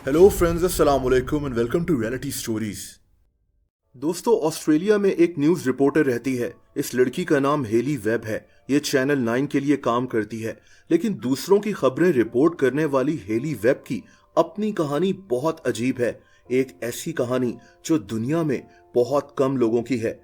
Hello friends, अस्सलाम वालेकुम and welcome to reality stories. दोस्तों, ऑस्ट्रेलिया में एक न्यूज़ रिपोर्टर रहती है। इस लड़की का नाम हेली वेब है। ये चैनल 9 के लिए काम करती है, लेकिन दूसरों की खबरें रिपोर्ट करने वाली हेली वेब की अपनी कहानी बहुत अजीब है। एक ऐसी कहानी जो दुनिया में बहुत कम लोगों की है।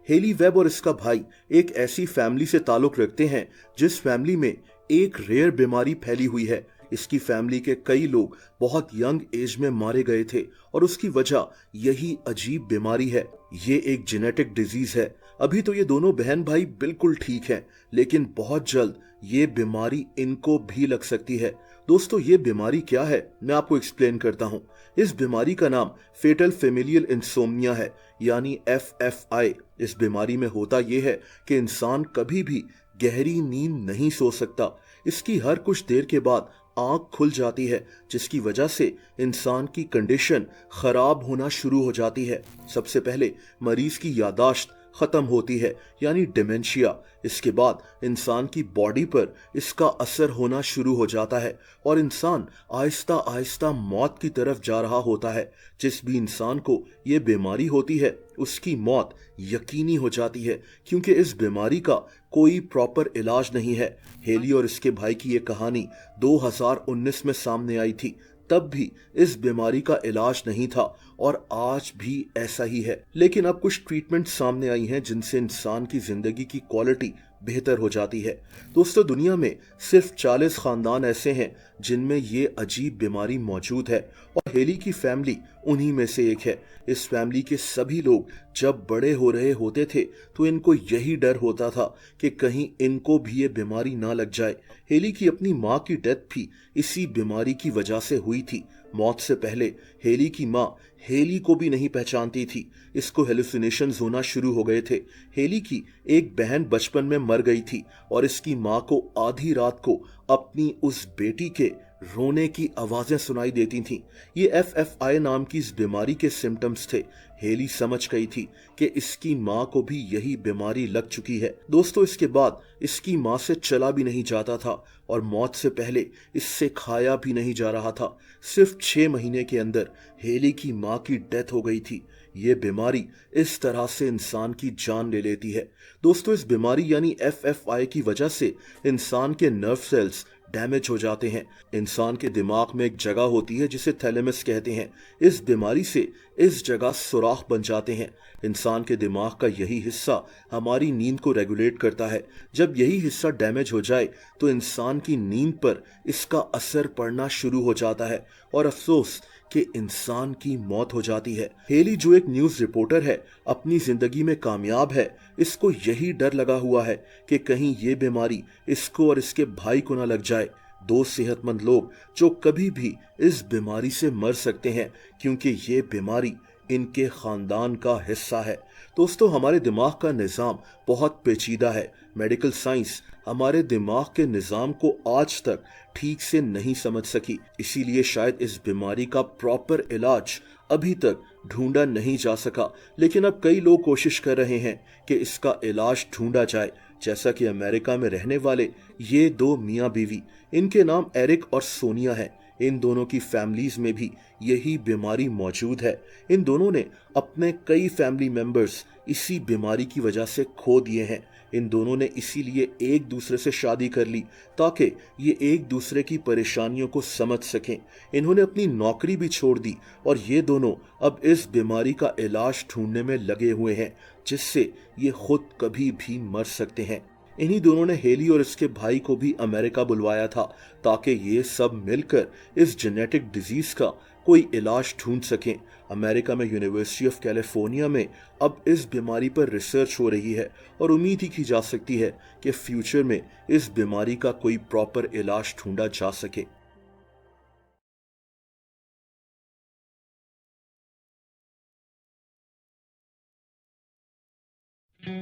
हेली वेब और इसका भाई एक ऐसी फैमिली से ताल्लुक रखते हैं जिस फैमिली में एक रेयर बीमारी फैली हुई है। इसकी फैमिली के कई लोग बहुत यंग एज में मारे गए थे और उसकी वजह यही अजीब बीमारी है। ये एक जेनेटिक डिजीज है। अभी तो ये दोनों बहन भाई बिल्कुल ठीक हैं, लेकिन बहुत जल्द ये बीमारी इनको भी लग सकती है। दोस्तों, ये बीमारी क्या है मैं आपको एक्सप्लेन करता हूँ। इस बीमारी का नाम फेटल फेमिलियल इंसोम्निया है, यानी FFI। इस बीमारी में होता यह है कि इंसान कभी भी गहरी नींद नहीं सो सकता। इसकी हर कुछ देर के बाद आंख खुल जाती है, जिसकी वजह से इंसान की कंडीशन खराब होना शुरू हो जाती है। सबसे पहले मरीज की यादाश्त खत्म होती है, यानी डिमेंशिया। इसके बाद इंसान की बॉडी पर इसका असर होना शुरू हो जाता है और इंसान आहिस्ता आहिस्ता मौत की तरफ जा रहा होता है। जिस भी इंसान को ये बीमारी होती है उसकी मौत यकीनी हो जाती है, क्योंकि इस बीमारी का कोई प्रॉपर इलाज नहीं है। हेली और इसके भाई की ये कहानी 2019 में सामने आई थी। तब भी इस बीमारी का इलाज नहीं था और आज भी ऐसा ही है। लेकिन अब कुछ ट्रीटमेंट सामने आई हैं जिनसे इंसान की जिंदगी की क्वालिटी बेहतर हो जाती है। दोस्तों, दुनिया में सिर्फ 40 खानदान ऐसे हैं जिनमें ये अजीब बीमारी मौजूद है और हेली की फैमिली उन्हीं में से एक है। इस फैमिली के सभी लोग जब बड़े हो रहे होते थे तो इनको यही डर होता था कि कहीं इनको भी ये बीमारी ना लग जाए। हेली की अपनी माँ की डेथ भी इसी बीमारी की वजह से हुई थी। मौत से पहले हेली की माँ हेली को भी नहीं पहचानती थी। इसको हेलुसिनेशंस होना शुरू हो गए थे। हेली की एक बहन बचपन में मर गई थी और इसकी माँ को आधी रात को अपनी उस बेटी के रोने की आवाजें सुनाई देती थीं। ये FFI नाम की इस बीमारी के सिम्टम्स थे। हेली समझ गई थी कि इसकी माँ को भी यही बीमारी लग चुकी है। दोस्तों, इसके बाद इसकी माँ से चला भी नहीं जाता था और मौत से पहले इससे खाया भी नहीं जा रहा था। सिर्फ 6 महीने के अंदर हेली की माँ की डेथ हो गई थी। ये बीमारी इस तरह से इंसान की जान ले लेती है। दोस्तों, इस बीमारी यानी FFI की वजह से इंसान के नर्व सेल्स डैमेज हो जाते हैं। इंसान के दिमाग में एक जगह होती है जिसे थैलेमस कहते हैं। इस बीमारी से इस जगह सुराख बन जाते हैं। इंसान के दिमाग का यही हिस्सा हमारी नींद को रेगुलेट करता है। जब यही हिस्सा डैमेज हो जाए तो इंसान की नींद पर इसका असर पड़ना शुरू हो जाता है और अफसोस कि इंसान की मौत हो जाती है। हेली, जो एक न्यूज़ रिपोर्टर है, अपनी जिंदगी में कामयाब है। इसको यही डर लगा हुआ है कि कहीं ये बीमारी इसको और इसके भाई को ना लग जाए। 2 सेहतमंद लोग जो कभी भी इस बीमारी से मर सकते हैं, क्योंकि ये बीमारी इनके खानदान का हिस्सा है। दोस्तों, हमारे दिमाग का निज़ाम बहुत पेचीदा है। मेडिकल साइंस हमारे दिमाग के निज़ाम को आज तक ठीक से नहीं समझ सकी। इसीलिए शायद इस बीमारी का प्रॉपर इलाज अभी तक ढूंढा नहीं जा सका। लेकिन अब कई लोग कोशिश कर रहे हैं कि इसका इलाज ढूंढा जाए। जैसा कि अमेरिका में रहने वाले ये 2 मियाँ बीवी, इनके नाम एरिक और सोनिया है। इन दोनों की फैमिलीज में भी यही बीमारी मौजूद है। इन दोनों ने अपने कई फैमिली मेंबर्स इसी बीमारी की वजह से खो दिए हैं। इन दोनों ने इसीलिए एक दूसरे से शादी कर ली ताकि ये एक दूसरे की परेशानियों को समझ सकें। इन्होंने अपनी नौकरी भी छोड़ दी और ये दोनों अब इस बीमारी का इलाज ढूंढने में लगे हुए हैं, जिससे ये खुद कभी भी मर सकते हैं। इन्हीं दोनों ने हेली और इसके भाई को भी अमेरिका बुलवाया था ताकि ये सब मिलकर इस जेनेटिक डिजीज का कोई इलाज ढूंढ सकें। अमेरिका में यूनिवर्सिटी ऑफ कैलिफोर्निया में अब इस बीमारी पर रिसर्च हो रही है और उम्मीद ही की जा सकती है कि फ्यूचर में इस बीमारी का कोई प्रॉपर इलाज ढूंढा जा सके।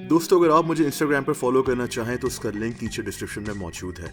दोस्तों, अगर आप मुझे इंस्टाग्राम पर फॉलो करना चाहें तो उसका लिंक नीचे डिस्क्रिप्शन में मौजूद है।